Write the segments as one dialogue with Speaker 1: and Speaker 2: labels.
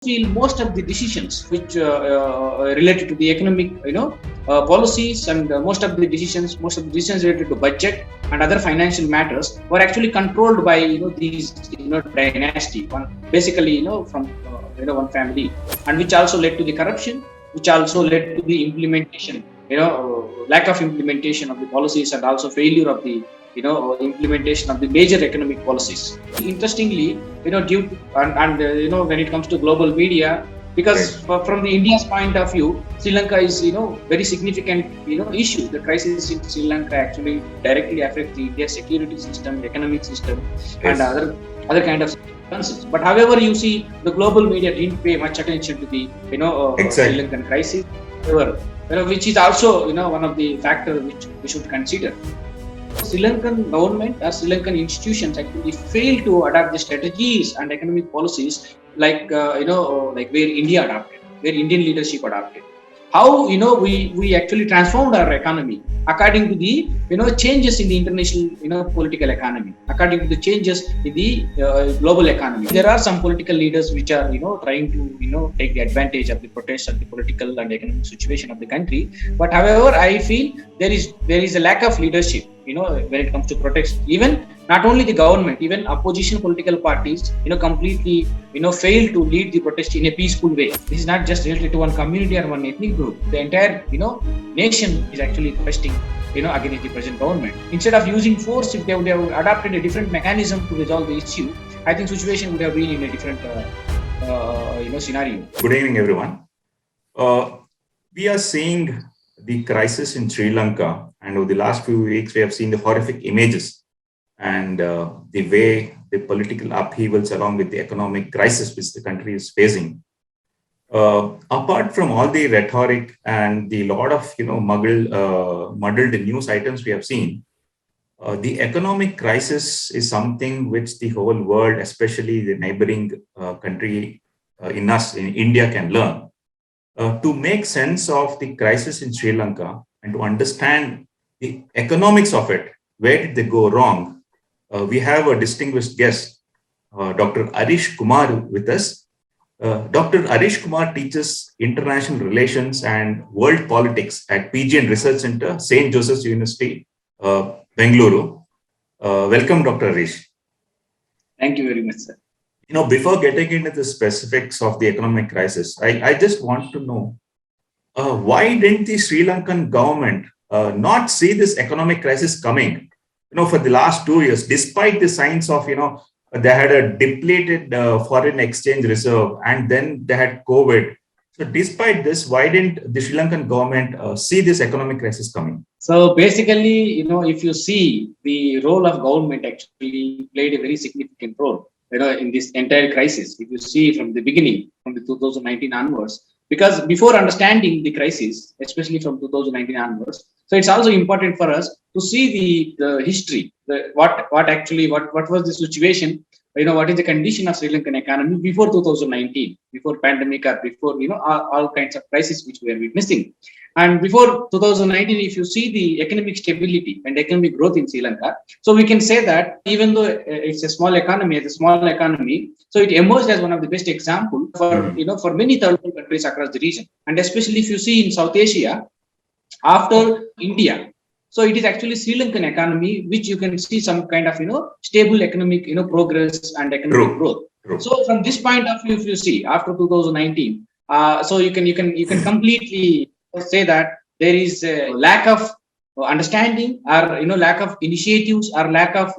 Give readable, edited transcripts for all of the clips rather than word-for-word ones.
Speaker 1: feel most of the decisions which related to the economic policies and most of the decisions related to budget and other financial matters were actually controlled by these dynasty one, basically from one family, and which also led to the corruption, which also led to the implementation, lack of implementation of the policies, and also failure of the implementation of the major economic policies. Interestingly, due to, and when it comes to global media, because from the India's point of view, Sri Lanka is very significant issue. The crisis in Sri Lanka actually directly affects the India's security system, economic system, and other kind of concerns. But however, you see the global media didn't pay much attention to the Sri Lankan crisis, which is also one of the factors which we should consider. Sri Lankan government or Sri Lankan institutions actually fail to adapt the strategies and economic policies like like where India adopted, where Indian leadership adopted. How we actually transformed our economy according to the changes in the international political economy, according to the changes in the global economy. There are some political leaders which are trying to take the advantage of the protest of the political and economic situation of the country. But however, I feel there is a lack of leadership when it comes to protest. Even not only the government, even opposition political parties completely fail to lead the protest in a peaceful way. This is not just related to one community or one ethnic group. The entire nation is actually protesting against the present government. Instead of using force, if they would have adopted a different mechanism to resolve the issue, I think situation would have been in a different scenario.
Speaker 2: Good evening, everyone. We are seeing the crisis in Sri Lanka, and over the last few weeks we have seen the horrific images and the way the political upheavals along with the economic crisis which the country is facing. Apart from all the rhetoric and the lot of muddled news items we have seen, the economic crisis is something which the whole world, especially the neighboring country in India, can learn. To make sense of the crisis in Sri Lanka and to understand the economics of it, where did they go wrong, we have a distinguished guest, Dr. Areesh Kumar, with us. Dr. Areesh Kumar teaches international relations and world politics at PG and Research Center, St. Joseph's University, Bengaluru. Welcome, Dr. Areesh.
Speaker 1: Thank you very much, sir.
Speaker 2: Before getting into the specifics of the economic crisis, I just want to know why didn't the Sri Lankan government not see this economic crisis coming? For the last 2 years, despite the signs of they had a depleted foreign exchange reserve, and then they had COVID. So, despite this, why didn't the Sri Lankan government see this economic crisis coming?
Speaker 1: So basically, if you see, the role of government actually played a very significant role in this entire crisis. If you see from the beginning, from the 2019 onwards, because before understanding the crisis, especially from 2019 onwards, so it's also important for us to see the history, what was the situation, what is the condition of Sri Lankan economy before 2019, before pandemic, or before all kinds of crises which we are witnessing. And before 2019, if you see the economic stability and economic growth in Sri Lanka, so we can say that even though it's a small economy, so it emerged as one of the best example for many third world countries across the region, and especially if you see in South Asia after India. So it is actually Sri Lankan economy which you can see some kind of stable economic progress and economic growth. So from this point of view, if you see after 2019, so you can completely say that there is a lack of understanding, or lack of initiatives, or lack of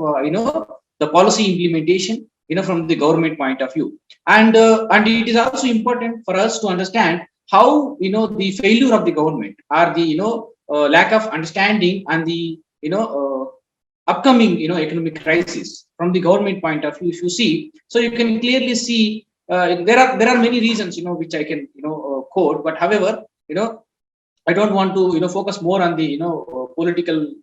Speaker 1: the policy implementation from the government point of view. And it is also important for us to understand how the failure of the government, or the lack of understanding and the upcoming economic crisis from the government point of view. If you see, so you can clearly see there are many reasons which I can quote, but however I don't want to focus more on the political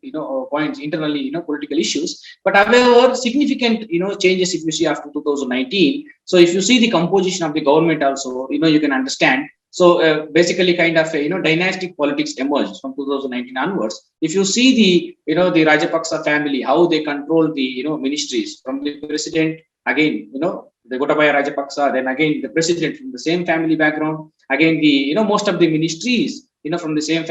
Speaker 1: points internally, political issues. But however, significant changes if you see after 2019. So if you see the composition of the government also, you can understand. So basically kind of dynastic politics emerged from 2019 onwards. If you see the Rajapaksa family, how they control the ministries, from the president, again the Gotabaya Rajapaksa, then again the president from the same family background, again the most of the ministries from the same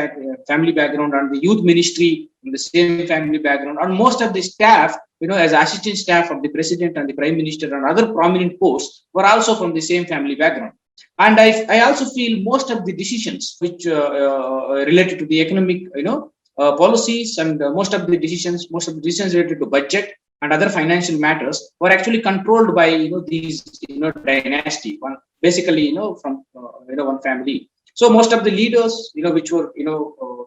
Speaker 1: family background, and the youth ministry from the same family background, and most of the staff as assistant staff of the president and the prime minister and other prominent posts were also from the same family background. And I also feel most of the decisions which related to the economic policies, and most of the decisions related to budget and other financial matters were actually controlled by these dynasty, one basically from one family. So most of the leaders which were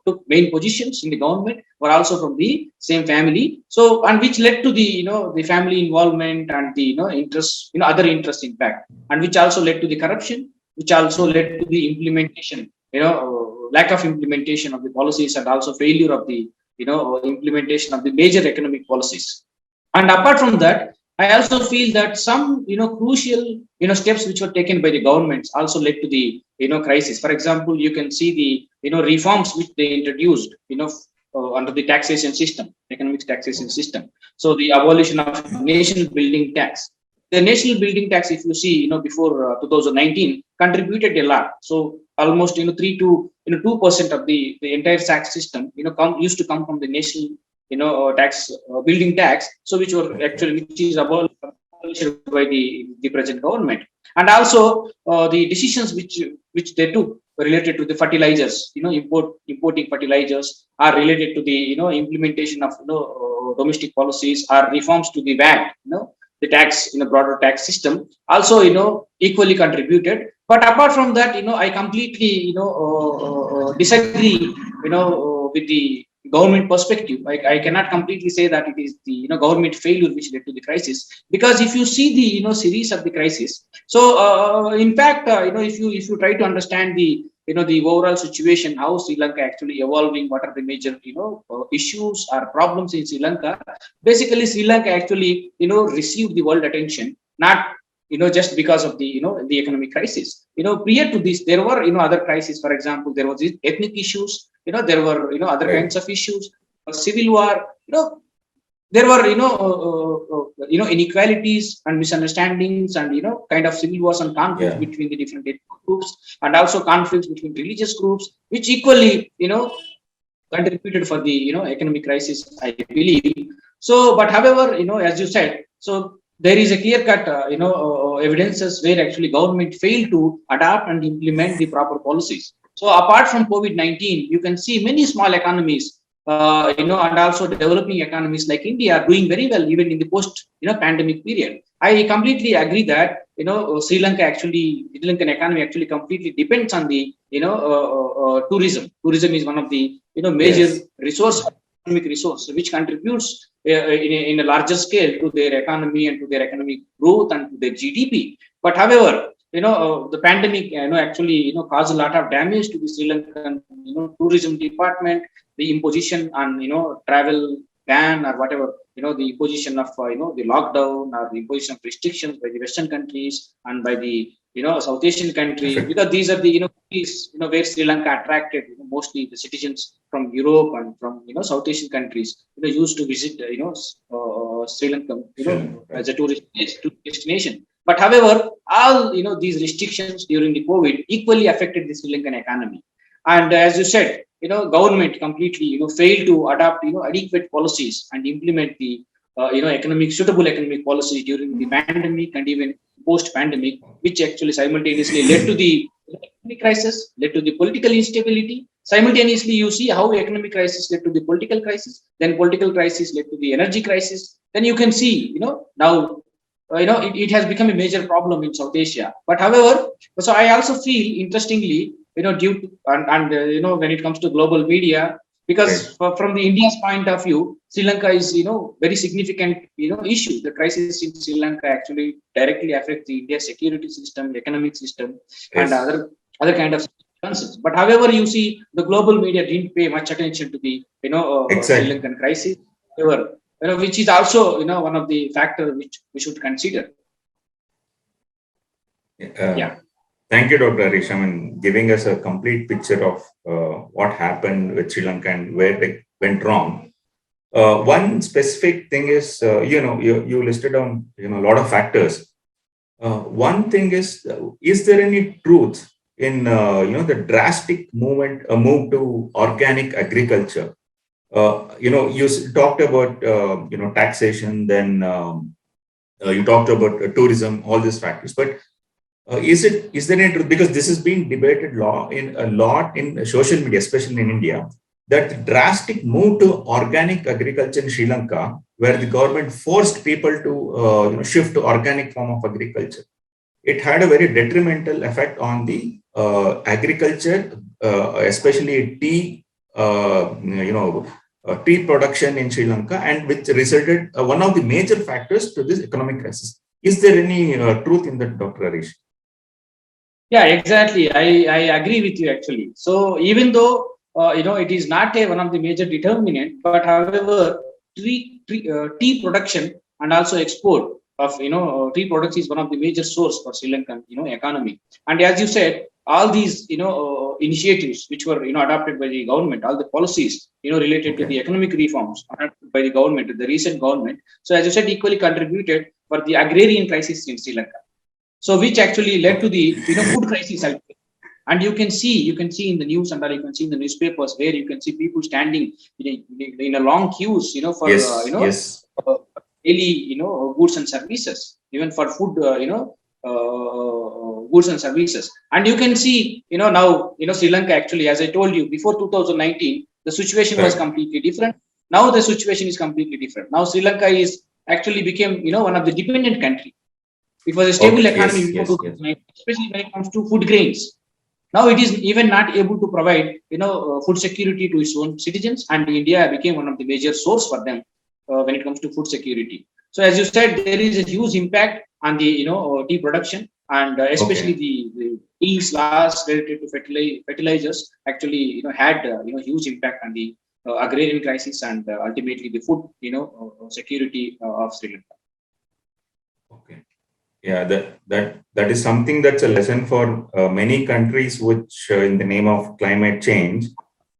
Speaker 1: took main positions in the government were also from the same family. So, and which led to the the family involvement and the interest other interest impact, and which also led to the corruption, which also led to the implementation lack of implementation of the policies, and also failure of the implementation of the major economic policies. And apart from that, I also feel that some crucial steps which were taken by the governments also led to the crisis. For example, you can see the reforms which they introduced under the taxation system, economic taxation system. So the abolition of national building tax. The national building tax, if you see, before 2019, contributed a lot. So almost 3 to 2% of the entire tax system used to come from the national tax building tax. So which is abolished by the present government. And also the decisions which they took related to the fertilizers, importing fertilizers, are related to the implementation of domestic policies, or reforms to the VAT, the tax in a broader tax system, also equally contributed. But apart from that, I completely disagree with the government perspective. I cannot completely say that it is the government failure which led to the crisis, because if you see the series of the crisis, so in fact if you try to understand the the overall situation, how Sri Lanka actually evolving, what are the major issues or problems in Sri Lanka. Basically, Sri Lanka actually received the world attention, not just because of the the economic crisis. Prior to this, there were other crises. For example, there was ethnic issues. There were other kinds of issues, civil war. There were inequalities and misunderstandings, and kind of civil wars and conflicts between the different groups, and also conflicts between religious groups, which equally contributed for the economic crisis, I believe. So, but however, as you said, so there is a clear cut evidences where actually government failed to adapt and implement the proper policies. So apart from COVID-19, you can see many small economies and also developing economies like India are doing very well even in the post pandemic period. I completely agree that Sri Lankan economy actually completely depends on the tourism. Tourism is one of the major economic resource which contributes in a larger scale to their economy and to their economic growth and to their GDP. But however, the pandemic actually caused a lot of damage to the Sri Lankan tourism department. The imposition on travel ban or whatever, the imposition of the lockdown, or the imposition of restrictions by the Western countries and by the South Asian countries, because these are the countries where Sri Lanka attracted mostly the citizens from Europe and from South Asian countries used to visit Sri Lanka as a tourist destination. But however, all these restrictions during the COVID equally affected the Sri Lankan economy. And as you said, government completely failed to adopt adequate policies and implement the suitable economic policies during the pandemic and even post pandemic, which actually simultaneously led to the economic crisis, led to the political instability. Simultaneously, you see how economic crisis led to the political crisis, then political crisis led to the energy crisis. Then you can see now it has become a major problem in South Asia. But however, so I also feel interestingly, due to when it comes to global media, because from the India's point of view, Sri Lanka is very significant issue. The crisis in Sri Lanka actually directly affects the India security system, economic system, and other kind of concerns. But however, you see the global media didn't pay much attention to the Sri Lankan crisis, however, which is also one of the factors which we should consider.
Speaker 2: Thank you, Dr. Areesh. I mean, giving us a complete picture of what happened with Sri Lanka and where they went wrong. One specific thing is, you listed down a lot of factors. One thing is there any truth in the drastic move to organic agriculture? You talked about taxation, then you talked about tourism, all these factors. But is there any truth? Because this has been debated a lot in social media, especially in India, that the drastic move to organic agriculture in Sri Lanka, where the government forced people to shift to organic form of agriculture, it had a very detrimental effect on the agriculture, especially tea production in Sri Lanka, and which resulted one of the major factors to this economic crisis. Is there any truth in that, Dr. Areesh?
Speaker 1: Yeah, exactly. I agree with you actually. So even though it is not one of the major determinant, but however, tea production and also export of tea products is one of the major source for Sri Lankan economy. And as you said, all these initiatives which were adopted by the government, all the policies related to the economic reforms adopted by the government, the recent government. So as you said, equally contributed for the agrarian crisis in Sri Lanka. So which actually led to the food crisis. And you can see in the news, and you can see in the newspapers where you can see people standing in a long queues, for daily goods and services, even for food, goods and services. And you can see now Sri Lanka actually, as I told you before 2019, the situation was completely different. Now the situation is completely different. Now Sri Lanka is actually became one of the dependent country. It was a stable economy before 2019, especially when it comes to food grains. Now it is even not able to provide, food security to its own citizens, and India became one of the major source for them when it comes to food security. So as you said, there is a huge impact on the tea production, and especially the teas laws related to fertilizers actually had huge impact on the agrarian crisis and ultimately the food security of Sri Lanka.
Speaker 2: Okay. Yeah, that is something that's a lesson for many countries which, in the name of climate change,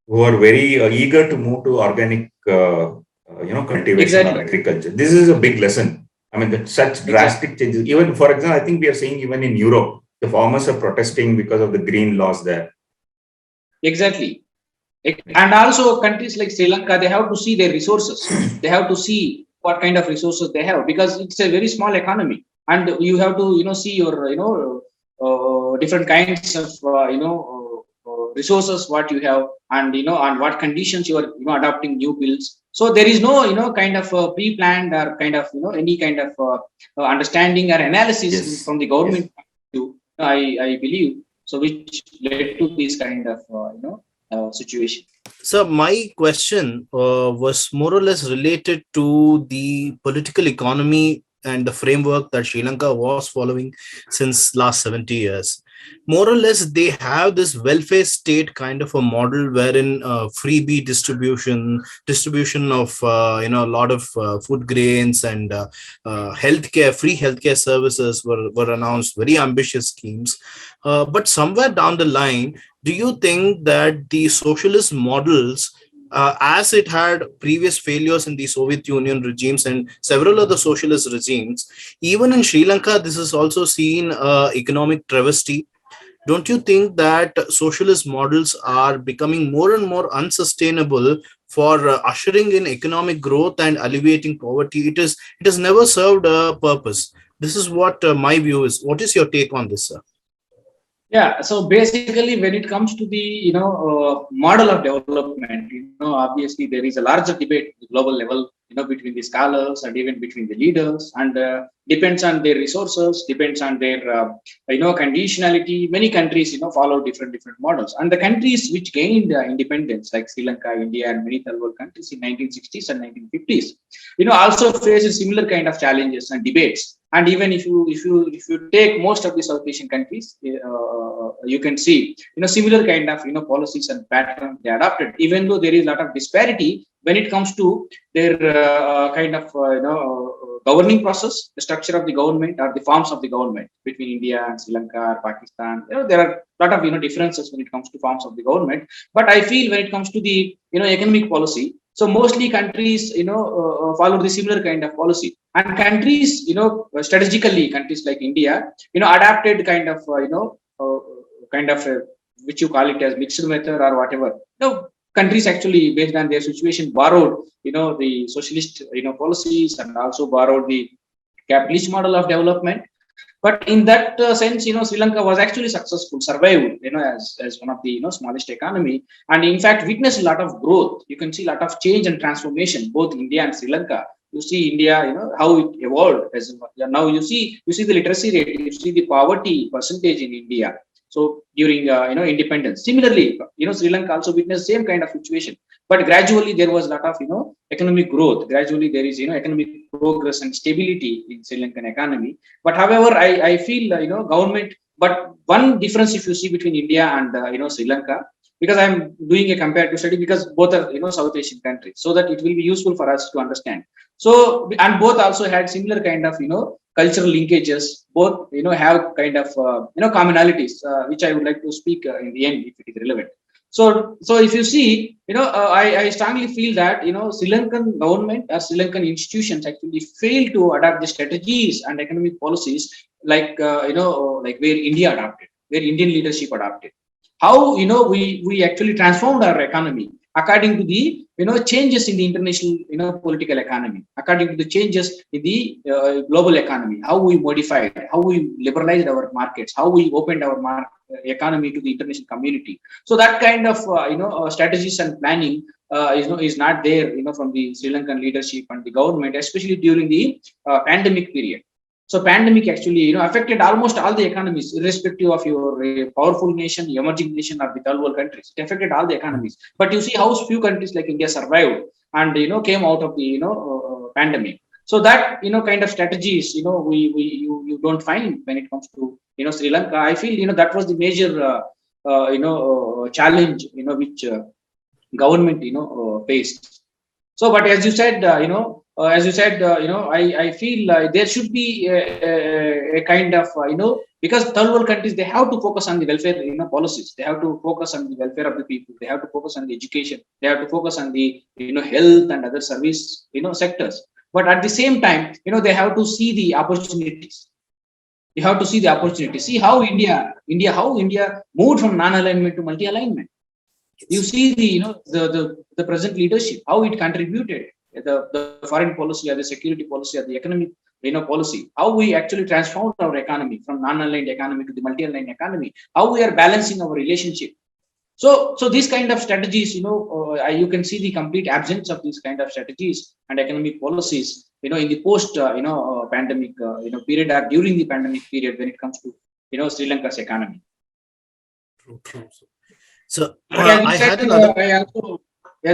Speaker 2: who are very eager to move to organic, cultivation or agriculture. This is a big lesson. I mean, that such drastic changes. Even, for example, I think we are seeing even in Europe, the farmers are protesting because of the green laws there.
Speaker 1: Exactly. And also countries like Sri Lanka, they have to see their resources. They have to see what kind of resources they have, because it's a very small economy. And you have to see your different kinds of resources what you have, and on what conditions you are adopting new builds. So there is no kind of pre-planned or kind of any kind of understanding or analysis from the government to I believe, so which led to this kind of situation.
Speaker 3: So my question was more or less related to the political economy and the framework that Sri Lanka was following since last 70 years. More or less, they have this welfare state kind of a model wherein freebie distribution of a lot of food grains and free healthcare services were announced, very ambitious schemes. But somewhere down the line, do you think that the socialist models, as it had previous failures in the Soviet Union regimes and several other socialist regimes, even in Sri Lanka, this is also seen economic travesty? Don't you think that socialist models are becoming more and more unsustainable for ushering in economic growth and alleviating poverty? It has never served a purpose. This is what my view is. What is your take on this, sir?
Speaker 1: Yeah, so basically, when it comes to the model of development, obviously there is a larger debate at the global level, between the scholars and even between the leaders, and depends on their resources, depends on their conditionality. Many countries follow different models, and the countries which gained independence, like Sri Lanka, India, and many third world countries in 1960s and 1950s, also faces similar kind of challenges and debates. And even if you take most of the South Asian countries, you can see similar kind of policies and patterns they adopted. Even though there is a lot of disparity, when it comes to their kind of governing process, the structure of the government or the forms of the government between India and Sri Lanka or Pakistan. There are a lot of differences when it comes to forms of the government. But I feel when it comes to the economic policy, so mostly countries follow the similar kind of policy, and countries strategically countries like India adapted kind of which you call it as mixed method or whatever. Countries actually based on their situation borrowed the socialist policies and also borrowed the capitalist model of development. But in that sense, Sri Lanka was actually successful, survived, as one of the smallest economy, and in fact witnessed a lot of growth. You can see a lot of change and transformation, both India and Sri Lanka. You see India, how it evolved. As now you see the literacy rate, you see the poverty percentage in India. So during independence, similarly, Sri Lanka also witnessed same kind of situation. But gradually there was a lot of economic growth. Gradually there is economic progress and stability in Sri Lankan economy. But however, I feel government. But one difference if you see between India and Sri Lanka, because I'm doing a comparative study because both are South Asian countries, so that it will be useful for us to understand. So and both also had similar kind of cultural linkages. Both have kind of commonalities, which I would like to speak in the end if it is relevant. So if you see, I strongly feel that Sri Lankan government or Sri Lankan institutions actually failed to adapt the strategies and economic policies like like where India adopted, where Indian leadership adopted. How we actually transformed our economy according to the changes in the international political economy, according to the changes in the global economy, how we modified, how we liberalized our markets, how we opened our economy to the international community. So that kind of strategies and planning is not there from the Sri Lankan leadership and the government, especially during the pandemic period. So pandemic actually affected almost all the economies, irrespective of your powerful nation, emerging nation, or the third world countries. It affected all the economies. But you see how few countries like India survived and came out of the pandemic. So that kind of strategies you don't find when it comes to Sri Lanka. I feel that was the major challenge which government faced. So, but as you said, I feel there should be a kind of because third world countries, they have to focus on the welfare policies. They have to focus on the welfare of the people. They have to focus on the education. They have to focus on the health and other service sectors. But at the same time, they have to see the opportunities. You have to see the opportunity. See how India moved from non-alignment to multi-alignment. You see the present leadership, how it contributed the foreign policy or the security policy or the economic policy, how we actually transformed our economy from non-aligned economy to the multi-aligned economy, how we are balancing our relationship. So these kind of strategies, you can see the complete absence of these kind of strategies and economic policies, in the post pandemic period or during the pandemic period when it comes to Sri Lanka's economy.
Speaker 3: True. So
Speaker 1: as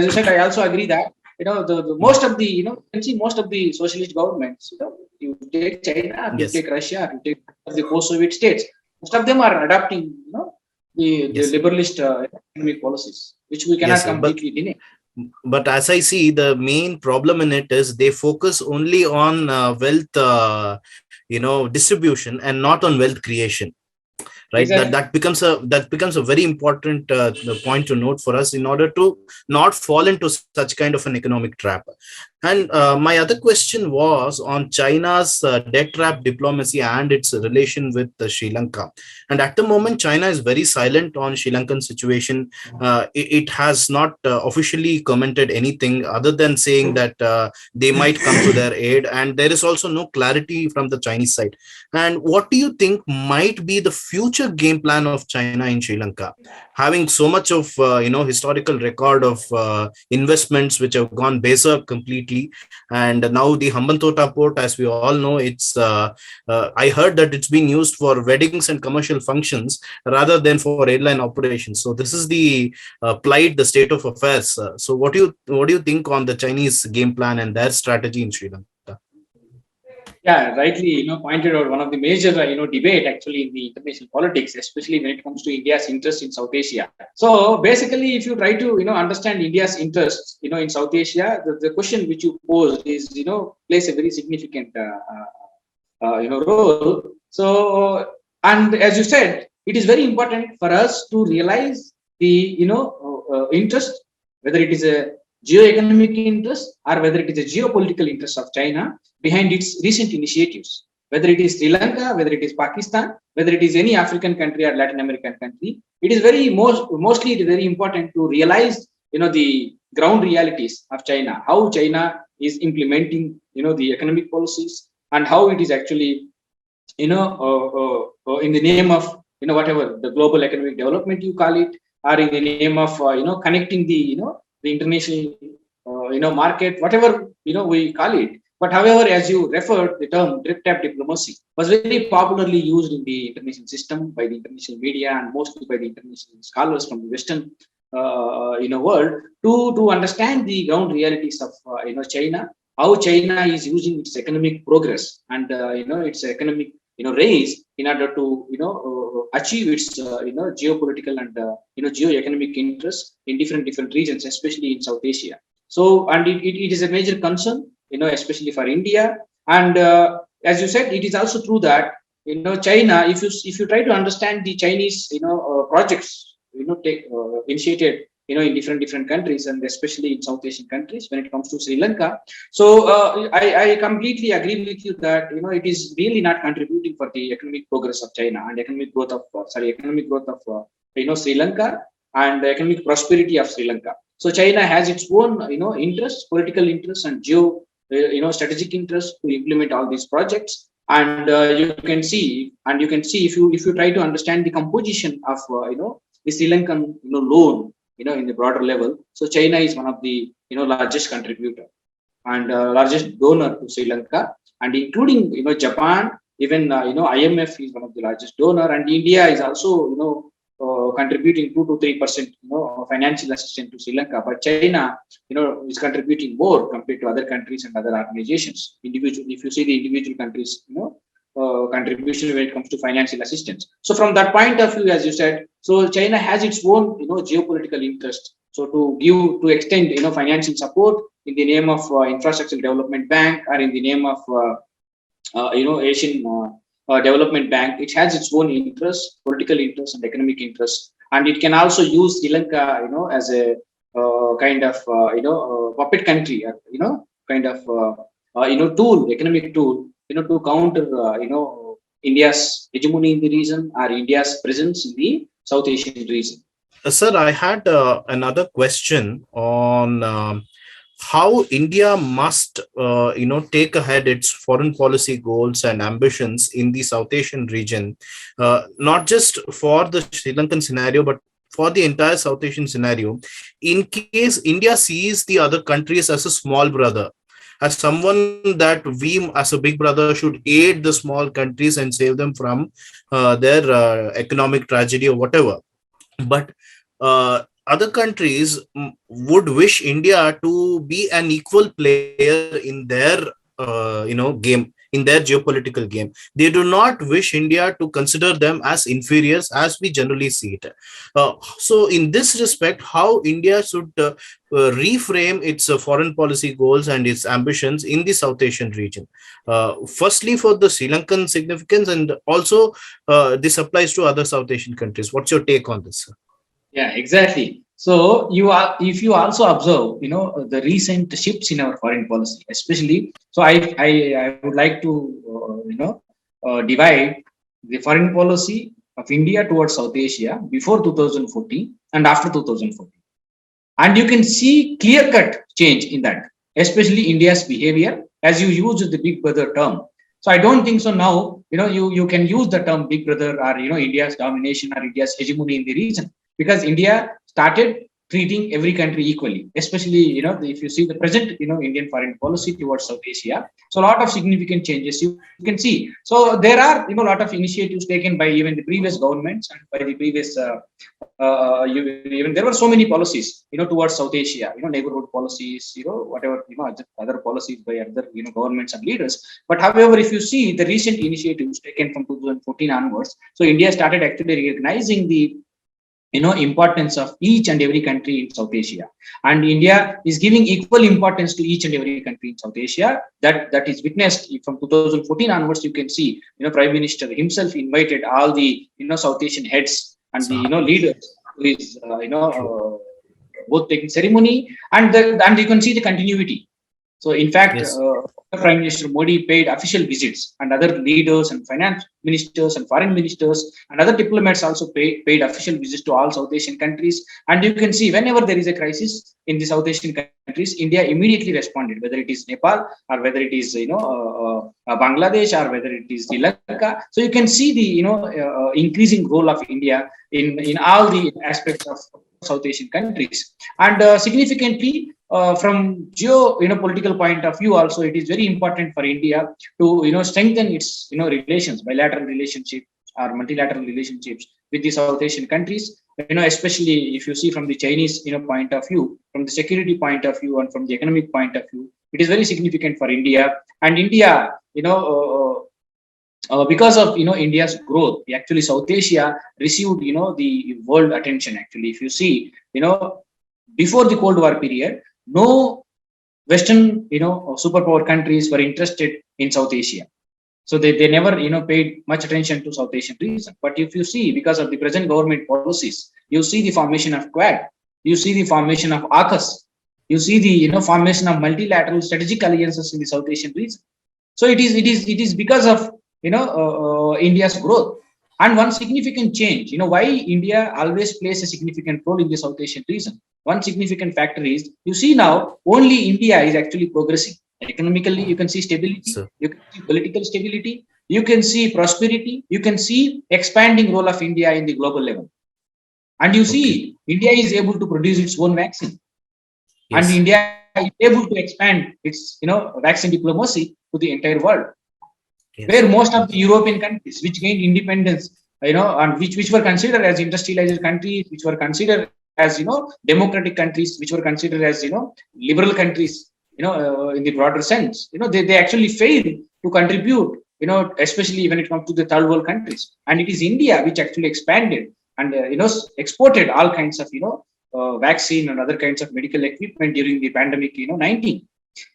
Speaker 1: you said, I also agree that the most of the you can see most of the socialist governments, you take China, you take Russia, you take the post-Soviet states, most of them are adopting the liberalist economic policies, which we cannot completely deny.
Speaker 3: But as I see, the main problem in it is they focus only on wealth distribution and not on wealth creation. Right, exactly. that becomes a very important point to note for us in order to not fall into such kind of an economic trap. And my other question was on China's debt trap diplomacy and its relation with Sri Lanka. And at the moment, China is very silent on Sri Lankan situation. It has not officially commented anything other than saying that they might come to their aid. And there is also no clarity from the Chinese side. And what do you think might be the future game plan of China in Sri Lanka, having so much of historical record of investments which have gone berserk completely, and now the Hambantota port, as we all know, it's I heard that it's been used for weddings and commercial functions rather than for airline operations. So this is the plight, the state of affairs. So what do you think on the Chinese game plan and their strategy in Sri Lanka?
Speaker 1: Yeah, rightly, pointed out one of the major, debate actually in the international politics, especially when it comes to India's interest in South Asia. So basically, if you try to, understand India's interests, in South Asia, the question which you posed is, plays a very significant, role. So, and as you said, it is very important for us to realize the, interest, whether it is a geo-economic interest or whether it is a geopolitical interest of China behind its recent initiatives, whether it is Sri Lanka, whether it is Pakistan, whether it is any African country or Latin American country. It is mostly it is very important to realize, the ground realities of China, how China is implementing, the economic policies, and how it is actually, in the name of, whatever the global economic development you call it, or in the name of, connecting the, the international, market, whatever, we call it. But however, as you referred, the term drip tap diplomacy was very popularly used in the international system by the international media and mostly by the international scholars from the Western, world, to understand the ground realities of, China, how China is using its economic progress and, its economic, raise in order to, achieve its, geopolitical and, geo-economic interests in different regions, especially in South Asia. So, and it is a major concern, especially for India. And as you said, it is also true that, China, if you try to understand the Chinese, projects, take initiated, in different countries, and especially in South Asian countries when it comes to Sri Lanka. So I completely agree with you that, it is really not contributing for the economic progress of China and economic growth of, Sri Lanka, and the economic prosperity of Sri Lanka. So China has its own, interests, political interests, and strategic interests to implement all these projects. And you can see if you try to understand the composition of, the Sri Lankan, loan, in the broader level. So China is one of the, largest contributor and largest donor to Sri Lanka, and including, Japan, even, IMF is one of the largest donor, and India is also, contributing 2 to 3%, financial assistance to Sri Lanka. But China, is contributing more compared to other countries and other organizations. If you see the individual countries, contribution when it comes to financial assistance. So from that point of view, as you said, so China has its own, geopolitical interest. So to extend, financial support in the name of, Infrastructure Development Bank, or in the name of, Asian, Development Bank, it has its own interest, political interest and economic interest, and it can also use Sri Lanka, as a, kind of, puppet country, kind of, tool, economic tool, to counter, India's hegemony in the region, or India's presence in the South Asian region.
Speaker 3: Sir, I had another question on how India must, take ahead its foreign policy goals and ambitions in the South Asian region, not just for the Sri Lankan scenario, but for the entire South Asian scenario, in case India sees the other countries as a small brother, as someone that we as a big brother should aid the small countries and save them from their economic tragedy or whatever. But other countries would wish India to be an equal player in their game, in their geopolitical game. They do not wish India to consider them as inferiors as we generally see it. So in this respect, how India should reframe its foreign policy goals and its ambitions in the South Asian region, firstly for the Sri Lankan significance, and also this applies to other South Asian countries. What's your take on this, sir?
Speaker 1: Yeah, exactly. So if you also observe, the recent shifts in our foreign policy, especially. So I would like to, divide the foreign policy of India towards South Asia before 2014 and after 2014, and you can see clear-cut change in that, especially India's behavior, as you use the big brother term. So I don't think so now, you can use the term big brother, or, India's domination or India's hegemony in the region, because India started treating every country equally, especially, if you see the present, Indian foreign policy towards South Asia. So a lot of significant changes you can see. So there are, a lot of initiatives taken by even the previous governments and by the previous, even there were so many policies, towards South Asia, neighborhood policies, whatever, other policies by other, governments and leaders. But however, if you see the recent initiatives taken from 2014 onwards, so India started actually recognizing the importance of each and every country in South Asia, and India is giving equal importance to each and every country in South Asia. That is witnessed from 2014 onwards. You can see, Prime Minister himself invited all the, South Asian heads and the, leaders who is, both taking ceremony, and you can see the continuity. So in fact,
Speaker 3: Yes.
Speaker 1: Prime Minister Modi paid official visits, and other leaders and finance ministers and foreign ministers and other diplomats also paid official visits to all South Asian countries. And you can see, whenever there is a crisis in the South Asian countries, India immediately responded, whether it is Nepal or whether it is, Bangladesh, or whether it is Sri Lanka. So you can see the, increasing role of India in all the aspects of South Asian countries. And significantly, from political point of view also, it is very important for India to, strengthen its, relations, bilateral relationships or multilateral relationships with the South Asian countries, especially if you see from the Chinese, point of view, from the security point of view, and from the economic point of view, it is very significant for India. And India, because of, India's growth, actually South Asia received, the world attention. Actually, if you see, before the Cold War period, no Western, superpower countries were interested in South Asia. So they never, paid much attention to South Asian region. But if you see, because of the present government policies, you see the formation of Quad, you see the formation of AUKUS, you see the, formation of multilateral strategic alliances in the South Asian region. So it is because of, India's growth. And one significant change, why India always plays a significant role in the South Asian region. One significant factor is, you see now, only India is actually progressing. Economically, you can see stability, you can see political stability, you can see prosperity, you can see expanding role of India in the global level. And you see, India is able to produce its own vaccine. Yes. And India is able to expand its, vaccine diplomacy to the entire world. Yes. Where most of the European countries which gained independence, and which were considered as industrialized countries, which were considered as, democratic countries, which were considered as, liberal countries, in the broader sense, they actually failed to contribute, especially when it comes to the third world countries. And it is India which actually expanded and, exported all kinds of, vaccine and other kinds of medical equipment during the pandemic, 19.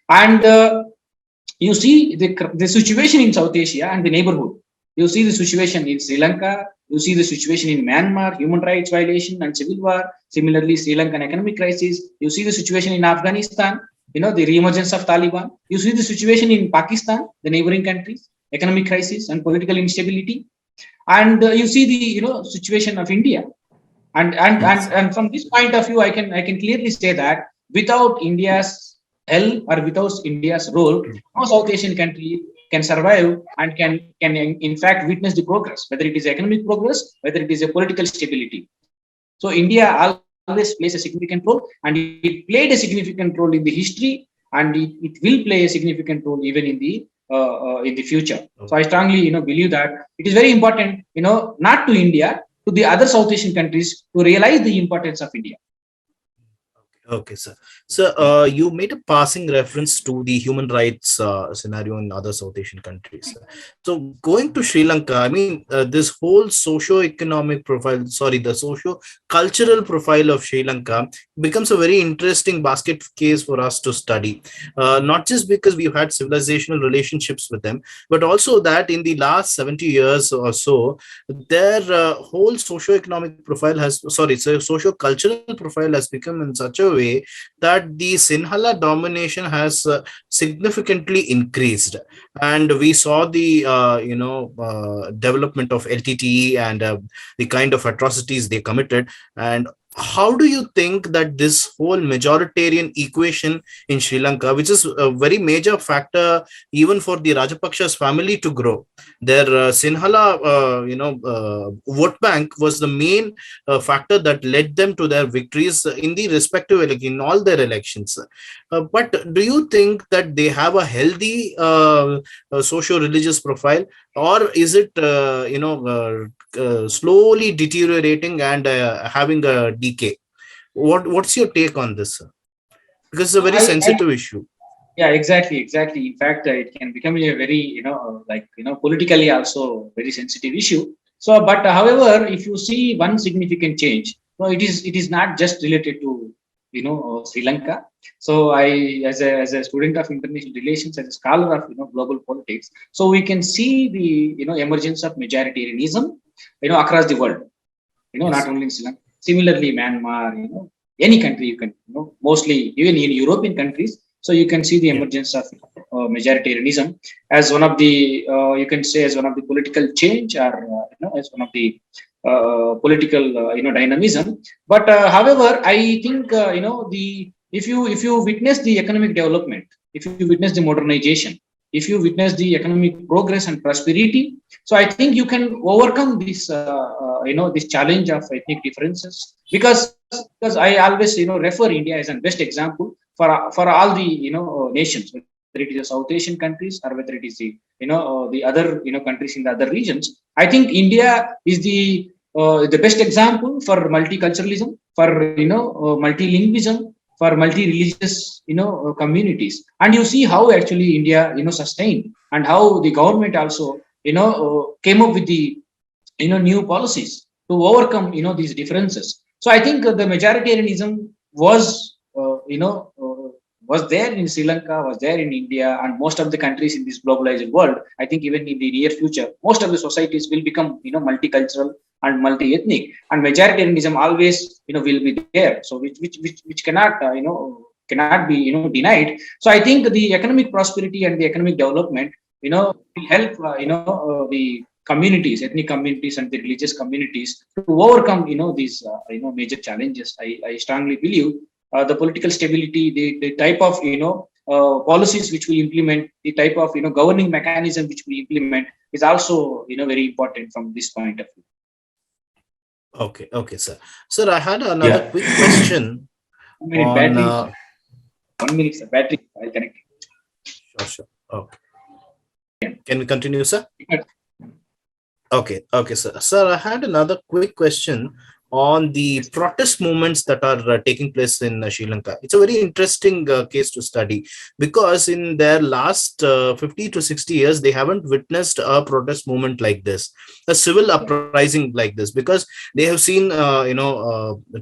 Speaker 1: And you see the situation in South Asia and the neighborhood. You see the situation in Sri Lanka, you see the situation in Myanmar, human rights violation and civil war. Similarly, Sri Lankan economic crisis. You see the situation in Afghanistan, the re-emergence of Taliban. You see the situation in Pakistan, the neighboring countries, economic crisis and political instability. And you see the, situation of India. And from this point of view, I can clearly say that without India's help or without India's role, no South Asian country can survive and can in fact witness the progress, whether it is economic progress, whether it is a political stability. So India always plays a significant role, and it played a significant role in the history, and it will play a significant role even in the future. So I strongly, believe that it is very important, not to India, to the other South Asian countries to realize the importance of India.
Speaker 3: Okay, sir. So you made a passing reference to the human rights scenario in other South Asian countries. So going to Sri Lanka, I mean, this whole socio-economic profile, the socio-cultural profile of Sri Lanka becomes a very interesting basket case for us to study. Not just because we've had civilizational relationships with them, but also that in the last 70 years or so, their whole socio-economic profile socio-cultural profile has become in such a way that the Sinhala domination has significantly increased, and we saw the development of LTTE and the kind of atrocities they committed, and how do you think that this whole majoritarian equation in Sri Lanka, which is a very major factor even for the Rajapaksha's family to grow, their Sinhala, vote bank was the main factor that led them to their victories in the respective in all their elections. But do you think that they have a healthy socio-religious profile, or is it slowly deteriorating and having a decay? What's your take on this, sir? Because it's a very
Speaker 1: I
Speaker 3: sensitive issue.
Speaker 1: Yeah, exactly. In fact, it can become a very, politically also very sensitive issue. So, but however, if you see one significant change, no, it is not just related to, Sri Lanka. So, as a student of international relations, as a scholar of, global politics, so we can see the, emergence of majoritarianism, across the world. Not
Speaker 3: Yes.
Speaker 1: only in Sri Lanka. Similarly, Myanmar, any country you can, mostly even in European countries. So you can see the
Speaker 3: Yeah.
Speaker 1: emergence of majoritarianism as one of the, you can say as one of the political change, or as one of the political, dynamism. But however, I think if you witness the economic development, if you witness the modernization, if you witness the economic progress and prosperity, so I think you can overcome this challenge of ethnic differences, because I always refer India as a best example for all the nations, whether it is the South Asian countries or whether it is the other countries in the other regions. I think India is the best example for multiculturalism, for multilingualism, for multi-religious communities. And you see how actually India sustained, and how the government also came up with the new policies to overcome these differences. So I think the majoritarianism was was there in Sri Lanka, was there in India, and most of the countries in this globalized world. I think even in the near future, most of the societies will become multicultural and multi-ethnic, and majoritarianism always will be there. So which cannot cannot be denied. So I think the economic prosperity and the economic development will help the communities, ethnic communities and the religious communities to overcome these major challenges. I strongly believe the political stability, the type of policies which we implement, the type of governing mechanism which we implement is also very important from this point of view.
Speaker 3: Okay, sir. Sir, I had another
Speaker 2: Yeah.
Speaker 3: quick question
Speaker 1: 1 minute
Speaker 3: on.
Speaker 1: battery. 1 minute, sir. Battery. I'll connect
Speaker 3: Sure. Okay. Can we continue, sir?
Speaker 1: it.
Speaker 3: Okay, sir. Sir, I had another quick question on the protest movements that are taking place in Sri Lanka. It's a very interesting case to study, because in their last 50 to 60 years, they haven't witnessed a protest movement like this, a civil uprising like this, because they have seen,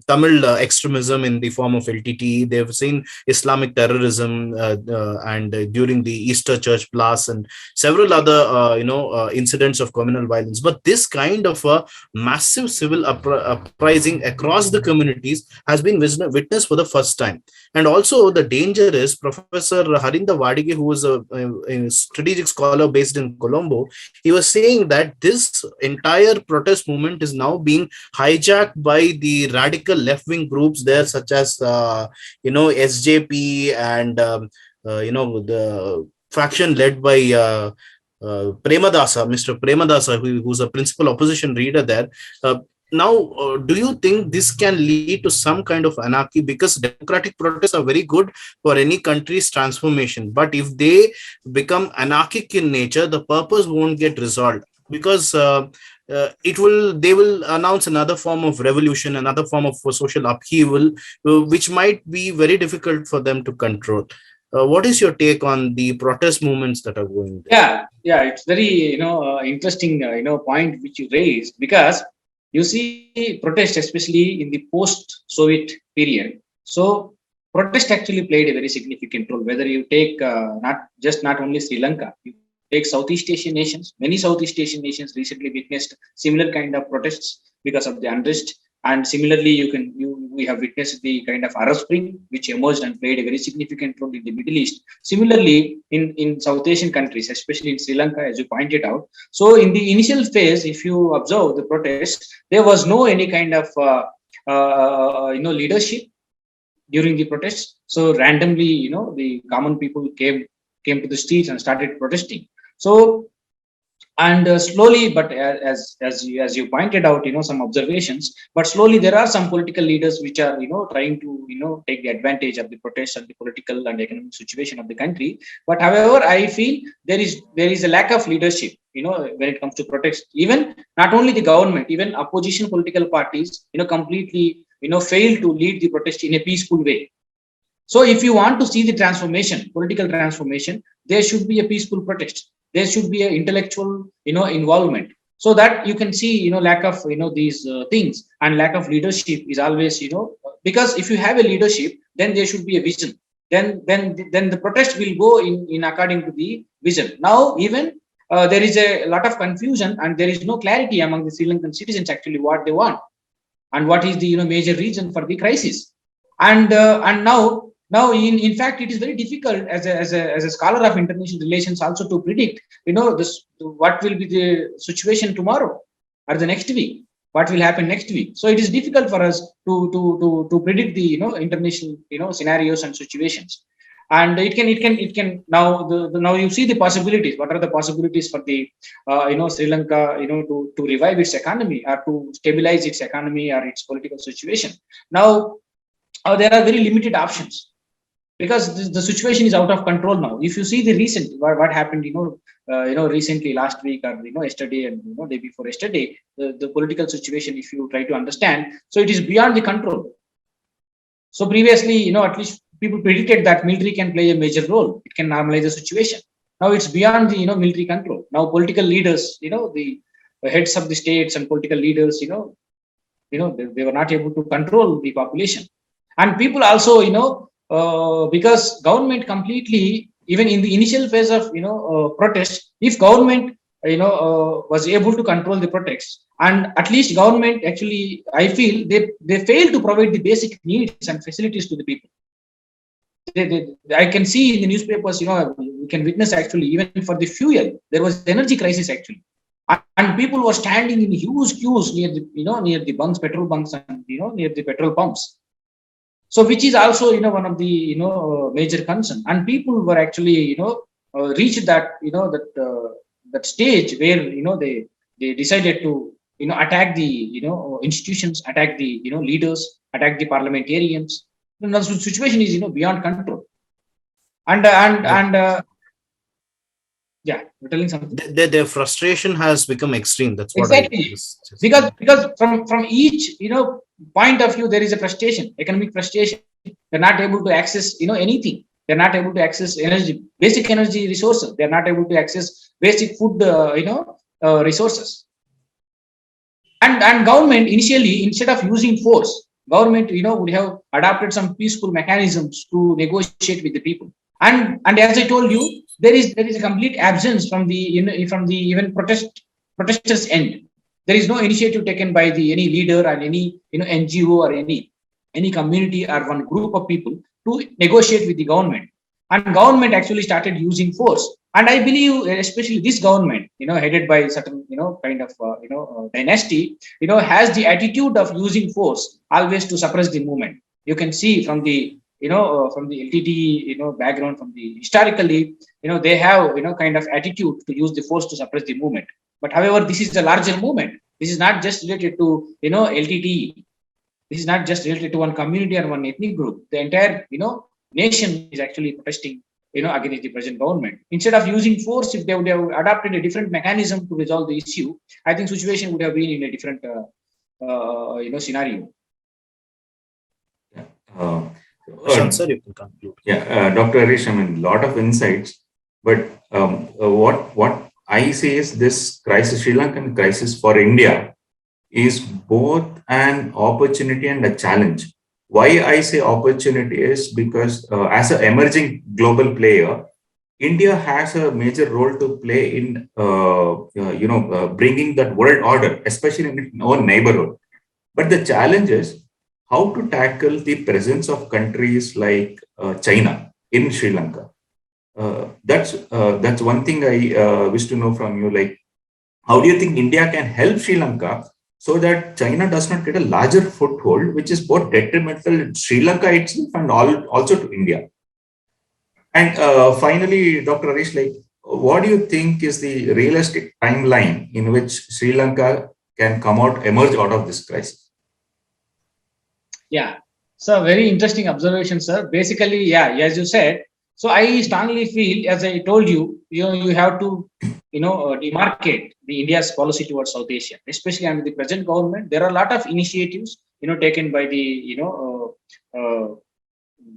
Speaker 3: Tamil extremism in the form of LTT. They have seen Islamic terrorism, and during the Easter church blasts and several other incidents of communal violence. But this kind of a massive civil uprising across the communities has been witnessed for the first time. And also the danger is, Professor Harinda Vadige, who is a strategic scholar based in Colombo, he was saying that this entire protest movement is now being hijacked by the radical left-wing groups there, such as SJP and the faction led by Premadasa, Mr. Premadasa, who's a principal opposition leader there. Do you think this can lead to some kind of anarchy? Because democratic protests are very good for any country's transformation, but if they become anarchic in nature, the purpose won't get resolved, because they will announce another form of revolution, another form of social upheaval, which might be very difficult for them to control. What is your take on the protest movements that are going there?
Speaker 1: Yeah, it's very interesting point which you raised, because you see protest, especially in the post-Soviet period. So protest actually played a very significant role. Whether you take not only Sri Lanka, you take Southeast Asian nations. Many Southeast Asian nations recently witnessed similar kind of protests because of the unrest. And similarly, we have witnessed the kind of Arab Spring, which emerged and played a very significant role in the Middle East. Similarly, in South Asian countries, especially in Sri Lanka, as you pointed out. So in the initial phase, if you observe the protests, there was no any kind of leadership during the protests. So randomly, the common people came to the streets and started protesting. So and slowly, but as you pointed out, some observations, but slowly there are some political leaders which are trying to take the advantage of the protests and the political and economic situation of the country. But however, I feel there is a lack of leadership when it comes to protests. Even not only the government, even opposition political parties completely fail to lead the protest in a peaceful way. So if you want to see the transformation, political transformation, there should be a peaceful protest. There should be an intellectual, involvement, so that you can see, lack of, these things, and lack of leadership is always, because if you have a leadership, then there should be a vision. Then the protest will go in according to the vision. Now, even there is a lot of confusion, and there is no clarity among the Sri Lankan citizens actually what they want, and what is the major reason for the crisis. And now in fact, it is very difficult as a scholar of international relations also to predict this, what will be the situation tomorrow or the next week, what will happen next week. So it is difficult for us to predict the international scenarios and situations. And it can now you see the possibilities. What are the possibilities for the Sri Lanka to revive its economy, or to stabilize its economy or its political situation. Now there are very limited options, because the situation is out of control now. If you see the recent what happened, recently last week, or yesterday, and day before yesterday, the political situation, if you try to understand, so it is beyond the control. So previously, at least people predicted that military can play a major role. It can normalize the situation. Now it's beyond the military control. Now political leaders, the heads of the states and political leaders, they were not able to control the population. And people also, because government completely, even in the initial phase of protest, if government was able to control the protests, and at least government actually, I feel they fail to provide the basic needs and facilities to the people. I can see in the newspapers, we can witness actually, even for the fuel, there was energy crisis actually. And people were standing in huge queues near the near the bunks, petrol bunks, and near the petrol pumps. So which is also one of the major concern. And people were actually reached that that stage where they decided to attack the institutions, attack the leaders, attack the parliamentarians. The situation is beyond control. And yeah, you're telling something.
Speaker 3: Their frustration has become extreme. That's what
Speaker 1: Exactly.
Speaker 3: I was just
Speaker 1: Because from each point of view, there is a frustration, economic frustration. They're not able to access anything. They're not able to access energy, basic energy resources. They're not able to access basic food resources. And government initially, instead of using force, government would have adopted some peaceful mechanisms to negotiate with the people. And as I told you, there is a complete absence from the even protesters end. There is no initiative taken by any leader or any NGO or any community or one group of people to negotiate with the government. And government actually started using force. And I believe, especially this government, headed by certain kind of dynasty, has the attitude of using force always to suppress the movement. You can see from the from the LTT background, from the historically, they have kind of attitude to use the force to suppress the movement. But however, this is a larger movement. This is not just related to LTT. This is not just related to one community or one ethnic group. The entire nation is actually protesting against the present government. Instead of using force, if they would have adopted a different mechanism to resolve the issue, I think situation would have been in a different scenario.
Speaker 3: sir, you can conclude.
Speaker 2: Yeah, Dr. Areesh, I mean, a lot of insights, but what I see is this crisis, Sri Lankan crisis for India, is both an opportunity and a challenge. Why I say opportunity is because as an emerging global player, India has a major role to play in bringing that world order, especially in its own neighborhood. But the challenge is how to tackle the presence of countries like China in Sri Lanka. That's one thing I wish to know from you. Like, how do you think India can help Sri Lanka so that China does not get a larger foothold, which is both detrimental to Sri Lanka itself and also to India. And finally, Dr. Areesh, like, what do you think is the realistic timeline in which Sri Lanka can emerge out of this crisis?
Speaker 1: Yeah. So very interesting observation, sir. Basically, yeah, as you said. So I strongly feel, as I told you, you have to, demarcate the India's policy towards South Asia, especially under the present government. There are a lot of initiatives, taken by the,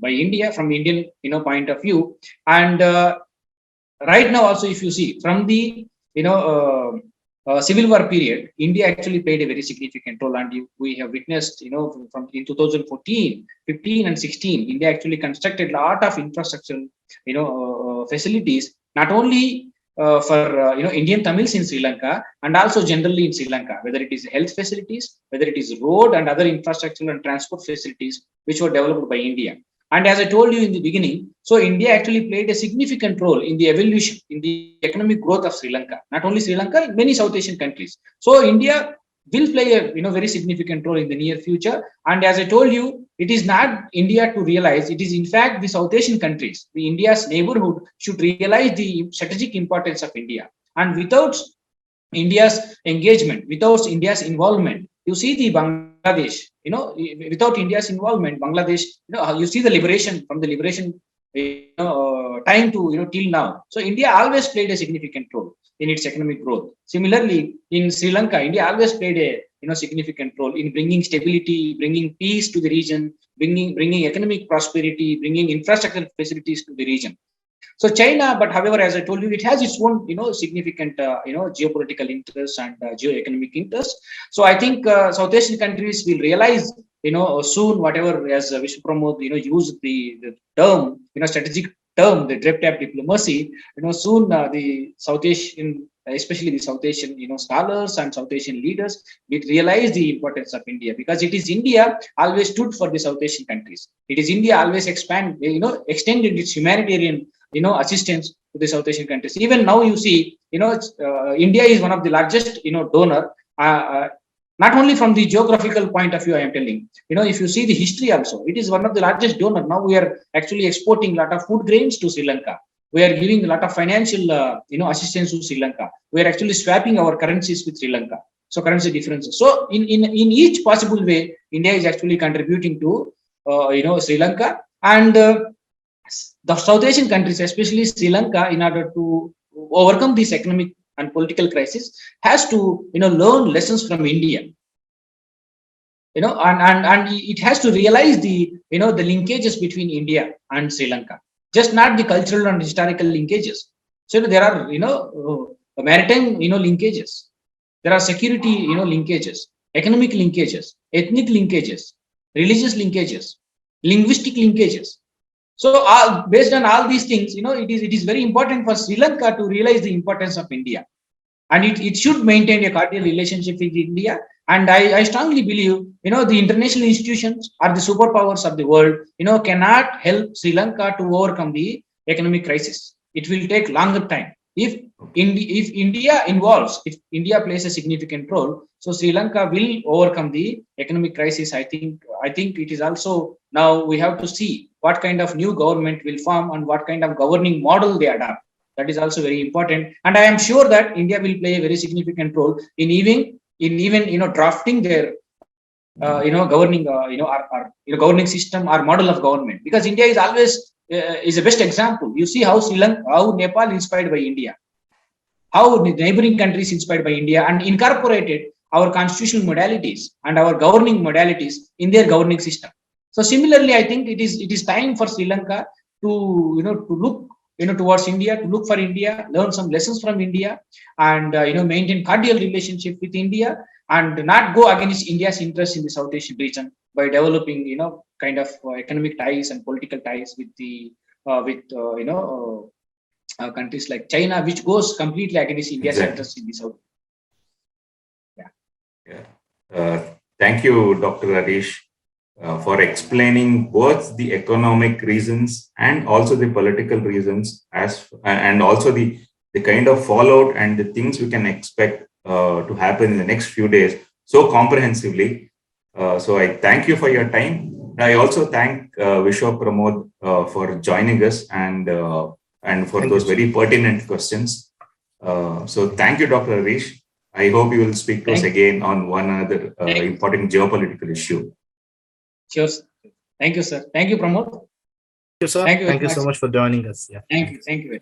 Speaker 1: by India from Indian, point of view. And right now, also, if you see from the, you know, Civil War period, India actually played a very significant role, and we have witnessed, from in 2014, 15, and 16, India actually constructed a lot of infrastructure, facilities, not only for Indian Tamils in Sri Lanka and also generally in Sri Lanka, whether it is health facilities, whether it is road and other infrastructure and transport facilities, which were developed by India. And as I told you in the beginning, so India actually played a significant role in the evolution, in the economic growth of Sri Lanka. Not only Sri Lanka, many South Asian countries. So India will play a very significant role in the near future. And as I told you, it is not India to realize; it is in fact the South Asian countries, the India's neighborhood, should realize the strategic importance of India. And without India's engagement, without India's involvement, you see the Bangladesh, without India's involvement, Bangladesh, you see the liberation from the liberation time to till now. So India always played a significant role in its economic growth. Similarly, in Sri Lanka, India always played a significant role in bringing stability, bringing peace to the region, bringing economic prosperity, bringing infrastructure facilities to the region. So China, but however, as I told you, it has its own, significant, geopolitical interests and geo-economic interests. So I think South Asian countries will realize, soon, whatever, as Vishnu Pramod, used the term, strategic term, the drip tap diplomacy, soon the South Asian, especially the South Asian, scholars and South Asian leaders will realize the importance of India, because it is India always stood for the South Asian countries. It is India always extended its humanitarian assistance to the South Asian countries. Even now, you see, India is one of the largest, donor. Not only from the geographical point of view, I am telling. If you see the history also, it is one of the largest donor. Now we are actually exporting a lot of food grains to Sri Lanka. We are giving a lot of financial, assistance to Sri Lanka. We are actually swapping our currencies with Sri Lanka. So currency differences. So in each possible way, India is actually contributing to, Sri Lanka. And the South Asian countries, especially Sri Lanka, in order to overcome this economic and political crisis, has to learn lessons from India. And it has to realize the the linkages between India and Sri Lanka, just not the cultural and historical linkages. So there are maritime linkages, there are security linkages, economic linkages, ethnic linkages, religious linkages, linguistic linkages. So based on all these things, it is very important for Sri Lanka to realize the importance of India, and it should maintain a cordial relationship with India. And I strongly believe, the international institutions or the superpowers of the world, cannot help Sri Lanka to overcome the economic crisis. It will take longer time. If India involves, if India plays a significant role, so Sri Lanka will overcome the economic crisis. I think it is also, now we have to see what kind of new government will form and what kind of governing model they adopt. That is also very important. And I am sure that India will play a very significant role in even drafting their governing our governing system or model of government, because India is always is the best example. You see how Sri Lanka, how Nepal inspired by India, how the neighboring countries inspired by India and incorporated our constitutional modalities and our governing modalities in their governing system. So similarly, I think it is time for Sri Lanka to to look towards India, to look for India, learn some lessons from India, and maintain cordial relationship with India, and not go against India's interests in the South Asian region by developing kind of economic ties and political ties with the countries like China, which goes completely against India's interests in the South.
Speaker 2: Thank you, Dr. Areesh, for explaining both the economic reasons and also the political reasons, and also the kind of fallout and the things we can expect to happen in the next few days so comprehensively. So I thank you for your time. I also thank Vishwa Pramod for joining us and for
Speaker 3: Thank
Speaker 2: those
Speaker 3: you,
Speaker 2: very pertinent questions. So thank you, Dr. Areesh. I hope you will speak to us again on one other important geopolitical issue.
Speaker 1: Sure. Thank you, sir. Thank you, Pramod.
Speaker 3: sir.
Speaker 1: Thank you very
Speaker 3: Thank you so
Speaker 1: much.
Speaker 3: much for joining us. Yeah.
Speaker 1: Thank you. Thank you.